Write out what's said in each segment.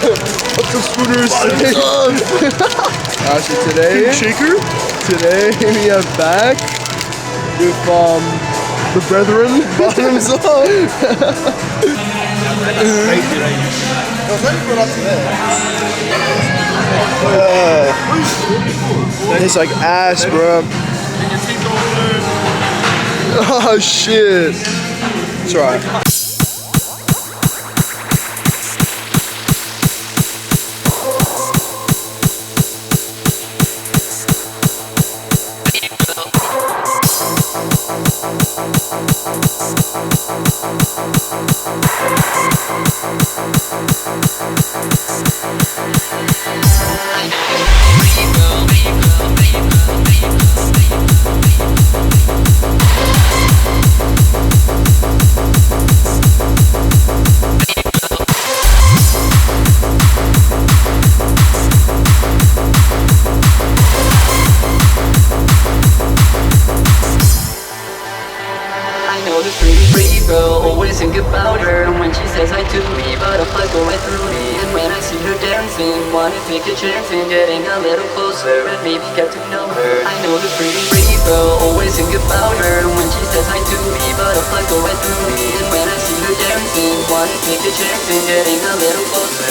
What's up, spooners? Actually, today we have back with the brethren. Bottoms up. It's like ass, bro. Oh shit. That's right. Always think about her, and when she says I do me, butterflies go right through me. And when I see her dancing, wanna take a chance in getting a little closer and maybe get to know her. I know this pretty Rave girl, always think about her, and when she says I do me, butterflies go right through me. And when I see her dancing, wanna take a chance in getting a little closer.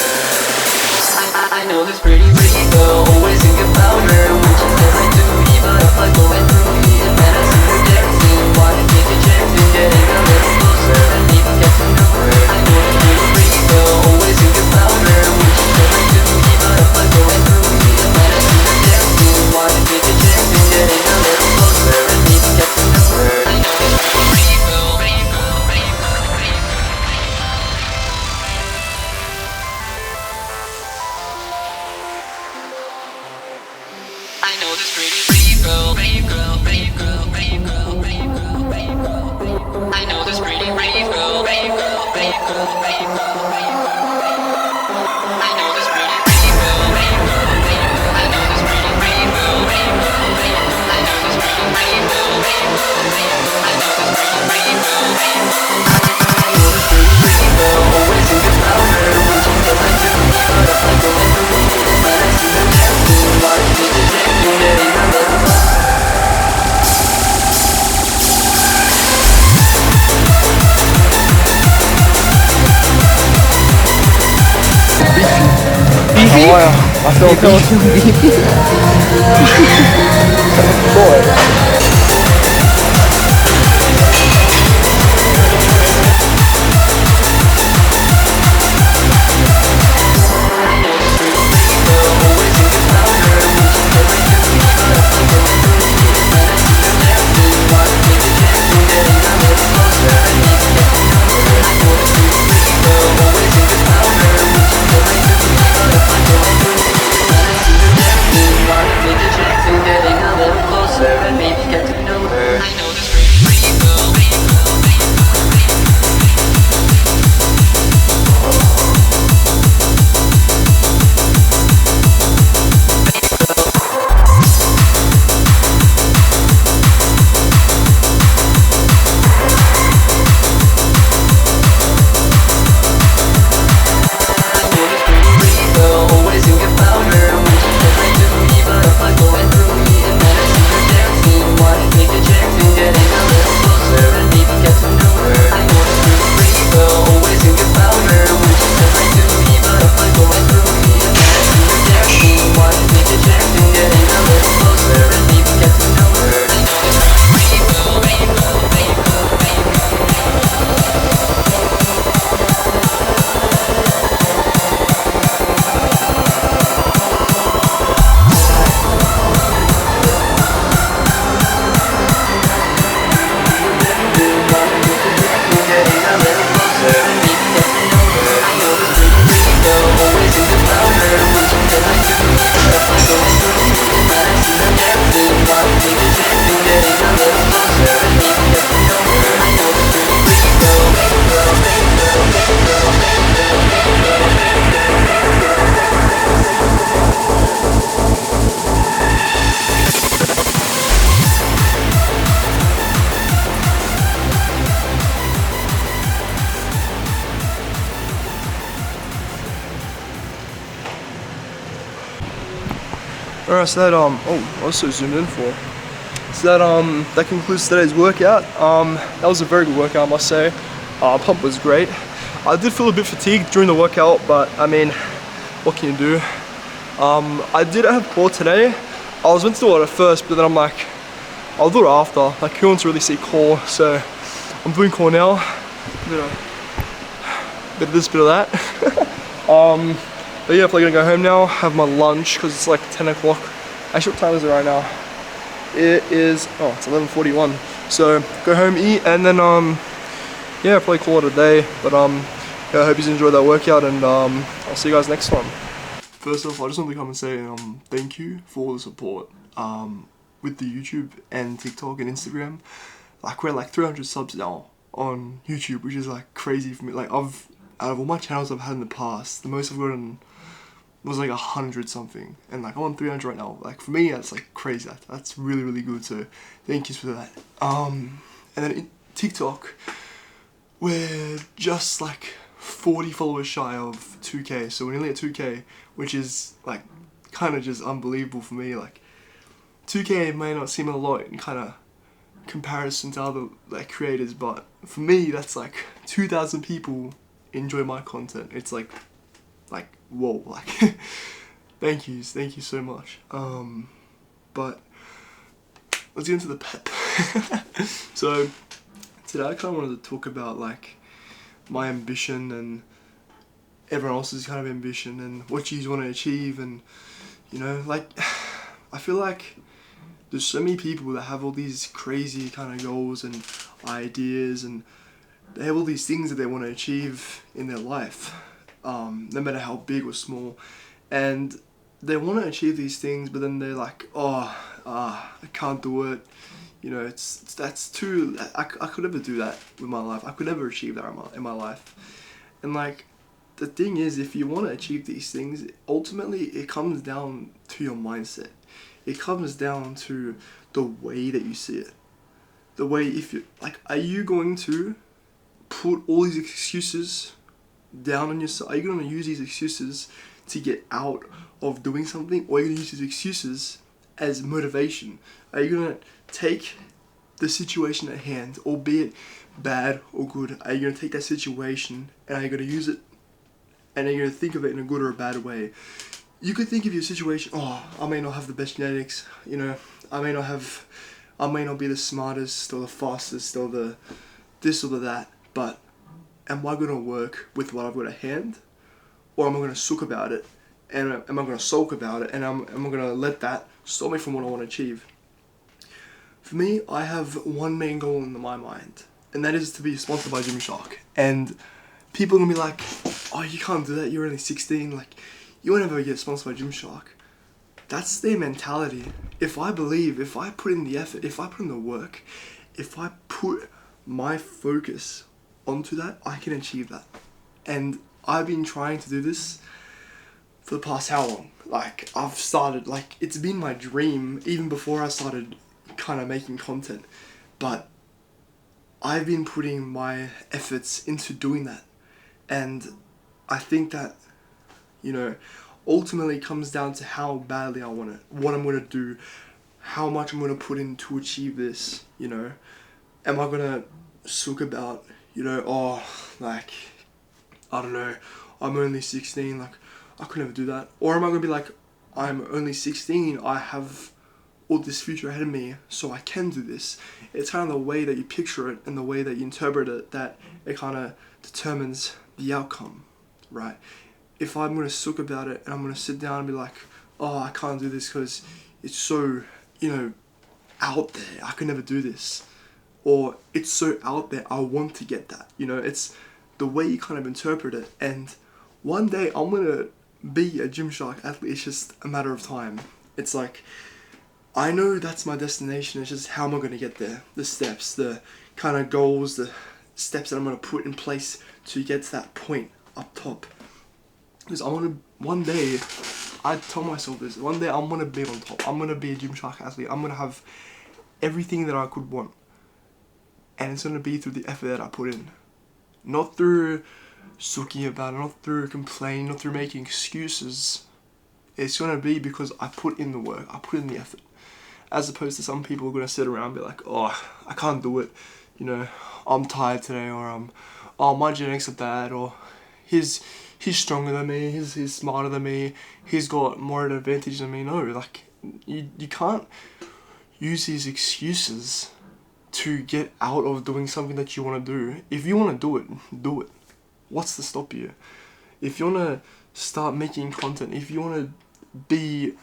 I know this pretty Rave girl, always think about her, and when she says I do me, butterflies go right through me. And when I see her dancing, wanna take a chance in getting a little closer and maybe get to know her. I know this pretty Rave girl, always think about her, and when she says I do me, butterflies go right through me. And when I see her dancing, wanna take a chance in getting a little closer and maybe get to know her. I know this pretty Rave girl, Rave girl, Rave girl, Rave girl. I know this pretty Rave girl, Rave girl, Rave girl, Rave girl, Rave girl, Rave girl, Rave girl. I know this pretty Rave girl, Rave girl, Rave girl, Rave girl, Rave girl, Rave girl. I know this pretty Rave girl, Rave girl, Rave girl. I know this pretty Rave girl, Rave girl, Rave girl. I know this pretty Rave girl, Rave girl, Rave girl. I know this pretty Rave girl, Rave girl. I know this pretty Rave girl, always think about her when she says I do me, butterflies go right through me. And when I see her dancing, wanna take a chance in getting a little closer. Beefy? Oh, yeah. I feel beefy. Boy. Getting a little closer and maybe get Alright, so that I was so zoomed in for. So that concludes today's workout. That was a very good workout, I must say. Pump was great. I did feel a bit fatigued during the workout, but I mean, what can you do? I did have core today. I was meant to do it at first, but then I'm like, I'll do it after. Like, who wants to really see core? So I'm doing core now. Bit of this, bit of that. But yeah, probably gonna go home now, have my lunch, because it's like 10 o'clock. Actually, what time is it right now? It is, oh, it's 11:41. So go home, eat, and then yeah, probably call it a day. But yeah, I hope you enjoyed that workout, and I'll see you guys next time. First off, I just want to come and say thank you for all the support with the YouTube and TikTok and Instagram. Like, we're like 300 subs now on YouTube, which is like crazy for me. Like, out of all my channels I've had in the past, the most I've gotten was like 100 something, and like I'm on 300 right now. Like, for me, that's like crazy. That's really, really good, so thank you for that. And then in TikTok, we're just like 40 followers shy of 2k, so we're nearly at 2k, which is like kind of just unbelievable for me. Like, 2k may not seem a lot in kind of comparison to other like creators, but for me, that's like 2,000 people enjoy my content. It's like whoa, like thank you so much. But let's get into the pep. So today I kind of wanted to talk about like my ambition and everyone else's kind of ambition and what you want to achieve, and you know, like I feel like there's so many people that have all these crazy kind of goals and ideas, and they have all these things that they want to achieve in their life, no matter how big or small, and they want to achieve these things, but then they're like, oh, I can't do it. You know, that's too. I could never do that with my life. I could never achieve that in my life. And like, the thing is, if you want to achieve these things, ultimately it comes down to your mindset. It comes down to the way that you see it. The way, if you like, are you going to put all these excuses down on yourself? Are you going to use these excuses to get out of doing something, or are you going to use these excuses as motivation? Are you going to take the situation at hand, albeit bad or good? Are you going to take that situation and are you going to use it, and are you going to think of it in a good or a bad way? You could think of your situation, oh, I may not have the best genetics, you know, I may not be the smartest or the fastest or the this or the that, but am I going to work with what I've got at hand, or am I going to suck about it, and am I going to sulk about it, and am I going to let that stop me from what I want to achieve? For me, I have one main goal in my mind, and that is to be sponsored by Gymshark. And people are going to be like, oh, you can't do that, you're only 16, like, you won't ever get sponsored by Gymshark. That's their mentality. If I believe, if I put in the effort, if I put in the work, if I put my focus onto that, I can achieve that. And I've been trying to do this for the past how long? Like, I've started, like, it's been my dream even before I started kind of making content. But I've been putting my efforts into doing that. And I think that, you know, ultimately comes down to how badly I want it, what I'm going to do, how much I'm going to put in to achieve this, you know. Am I going to suck about, you know, oh, like, I don't know, I'm only 16, like, I could never do that. Or am I going to be like, I'm only 16, I have all this future ahead of me, so I can do this. It's kind of the way that you picture it and the way that you interpret it that it kind of determines the outcome, right? If I'm going to suck about it and I'm going to sit down and be like, oh, I can't do this because it's so, you know, out there, I could never do this. Or it's so out there, I want to get that. You know, it's the way you kind of interpret it. And one day I'm going to be a Gymshark athlete. It's just a matter of time. It's like, I know that's my destination. It's just how am I going to get there? The steps, the kind of goals, the steps that I'm going to put in place to get to that point up top. Because I want to, one day, I tell myself this, one day I'm going to be on top. I'm going to be a Gymshark athlete. I'm going to have everything that I could want. And it's going to be through the effort that I put in. Not through sucking about it, not through complaining, not through making excuses. It's gonna be because I put in the work, I put in the effort. As opposed to some people who are gonna sit around and be like, oh, I can't do it, you know, I'm tired today, or oh, my genetics are bad, or he's stronger than me, he's smarter than me, he's got more of an advantage than me. No, like, you can't use these excuses to get out of doing something that you want to do. If you want to do it, do it. What's to stop you? If you want to start making content, if you want to be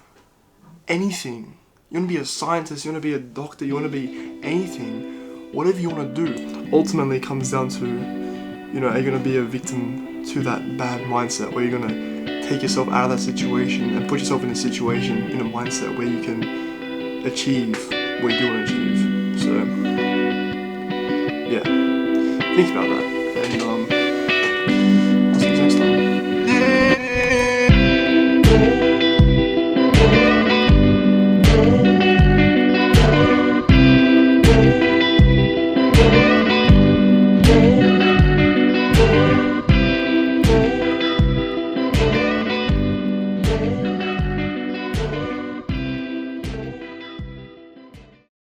anything, you want to be a scientist, you want to be a doctor, you want to be anything, whatever you want to do, ultimately comes down to, you know, are you going to be a victim to that bad mindset where you're going to take yourself out of that situation and put yourself in a situation, in a mindset where you can achieve what you do want to achieve. So, yeah, think about that.